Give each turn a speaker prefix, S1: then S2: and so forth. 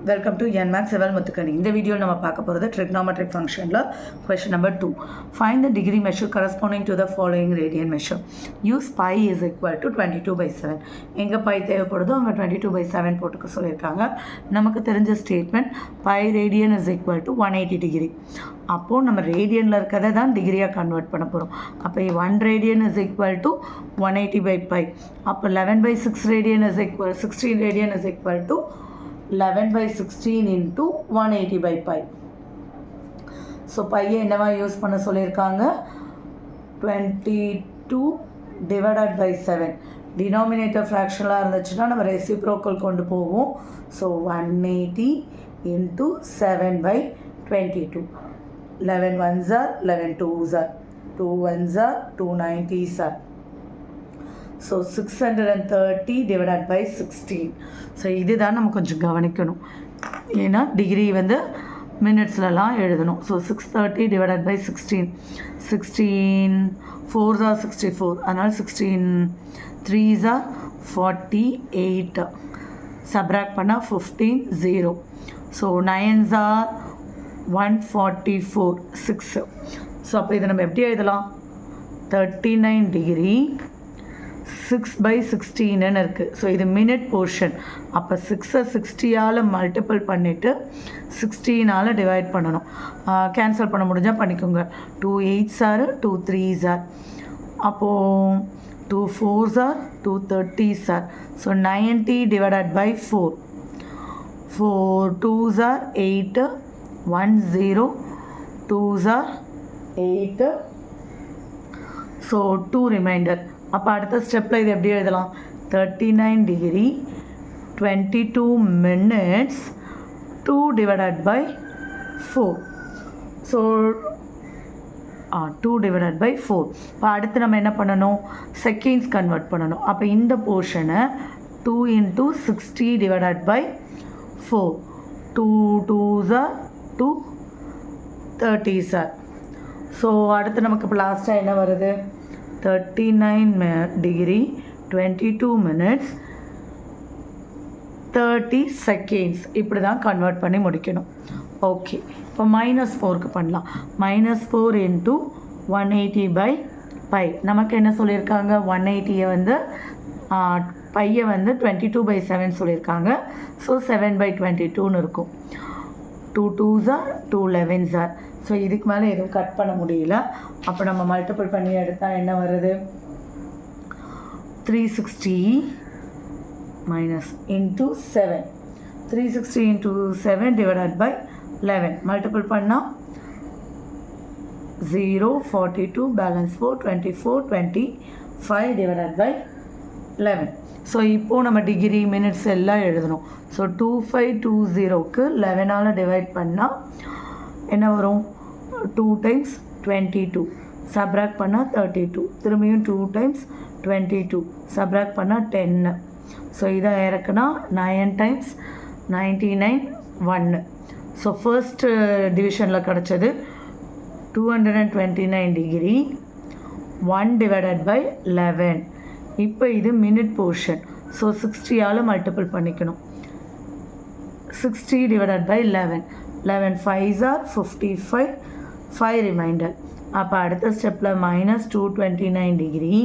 S1: Welcome to NMAX Seval Muthukani. In this video, we will talk about the trigonometric function. Question number 2. Find the degree measure corresponding to the following radian measure. Use pi is equal to 22 by 7. Enga pi தேவைப்படுதோ அங்க 22 by 7 போட்டுக்க சொல்லியிருக்காங்க. நமக்கு தெரிஞ்ச statement pi radian is equal to 180 degree. அப்போ நம்ம ரேடியனில் இருக்கிறத தான் டிகிரியாக கன்வெர்ட் பண்ண போகிறோம். அப்போ 1 radian is equal to 180 by pi. அப்போ 11 by 6 radian is equal 16 radian is equal to 11 by 16 into 180 by pi. So pi என்னவா யூஸ் பண்ண சொல்லியிருக்காங்க 22 divided by 7. Denominator fractionலாக இருந்துச்சுன்னா நம்ம reciprocal கொண்டு போவோம். So 180 into 7 by 22. 11 ones are 11 twos are 2 ones are 290s are. So 630 divided by 16. So இதுதான் நம்ம கொஞ்சம் கவனிக்கணும், ஏன்னா டிகிரி வந்து மினிட்ஸ்லலாம் எழுதணும். So 630 divided by 16. 16 4s are 64, அதனால் 16 3s are 48. சப்ராக்ட் பண்ணால் 15 0. So 9s are 144 6. ஸோ அப்போ இதை நம்ம எப்படி எழுதலாம் 39 டிகிரி 6 by 16 இருக்குது. ஸோ இது மினிட் போர்ஷன். அப்போ 6 60ஆல் மல்டிபிள் பண்ணிவிட்டு 16ஆல் டிவைட் பண்ணணும். கேன்சல் பண்ண முடிஞ்சால் பண்ணிக்கோங்க. 2 8s are 2 3s are. அப்போது 2 4s are 2 30s are. So 90 divided by 4. 4 2s are 8 1 0 2s are 8. So 2 remainder. அப்போ அடுத்த ஸ்டெப்பில் இது எப்படி எழுதலாம் 39 degree 22 minutes 2 divided by 4. So 2 divided by 4. இப்போ அடுத்து நம்ம என்ன பண்ணணும் செகண்ட்ஸ் கன்வெர்ட் பண்ணணும். அப்போ இந்த போர்ஷனை 2 into 60 divided by 4. 2 2s are 2 30s are. So அடுத்து நமக்கு இப்போ லாஸ்ட்டாக என்ன வருது 39 degree 22 minutes 30 seconds. இப்படி தான் கன்வெர்ட் பண்ணி முடிக்கணும். ஓகே, இப்போ -4க்கு பண்ணலாம். -4 into 180 by pi. நமக்கு என்ன சொல்லியிருக்காங்க 180 வந்து பையை வந்து 22 by 7 சொல்லியிருக்காங்க. ஸோ 7 by 22ன்னு இருக்கும். 2 2s are 2 11s are. So இதுக்கு மேலே எதுவும் கட் பண்ண முடியல. அப்போ நம்ம மல்டிபிள் பண்ணி எடுத்தால் என்ன வருது 360 into 7. 360 into 7 divided by 11. Multiple பண்ணால் 0 42 பேலன்ஸ் 4 24 25 divided by 11. ஸோ இப்போது நம்ம டிகிரி மினிட்ஸ் எல்லாம் எழுதணும். ஸோ 2520க்கு 11ஆல் டிவைட் பண்ணால் என்ன வரும் 2 times 22 சப்ராக்ட் பண்ணால் 32. திரும்பியும் 2 times 22 சப்ராக்ட் பண்ணால் 10. ஸோ இதை இறக்குனா 9 times 99 1. ஸோ ஃபர்ஸ்ட் டிவிஷனில் கிடச்சது 229 டிகிரி 1 divided by 11. இப்போ இது மினிட் போர்ஷன். ஸோ 60ஆல் மல்டிபிள் பண்ணிக்கணும். 60 divided by 11. 11 5s are 55 5 reminder. அப்போ அடுத்த ஸ்டெப்பில் -229 டிகிரி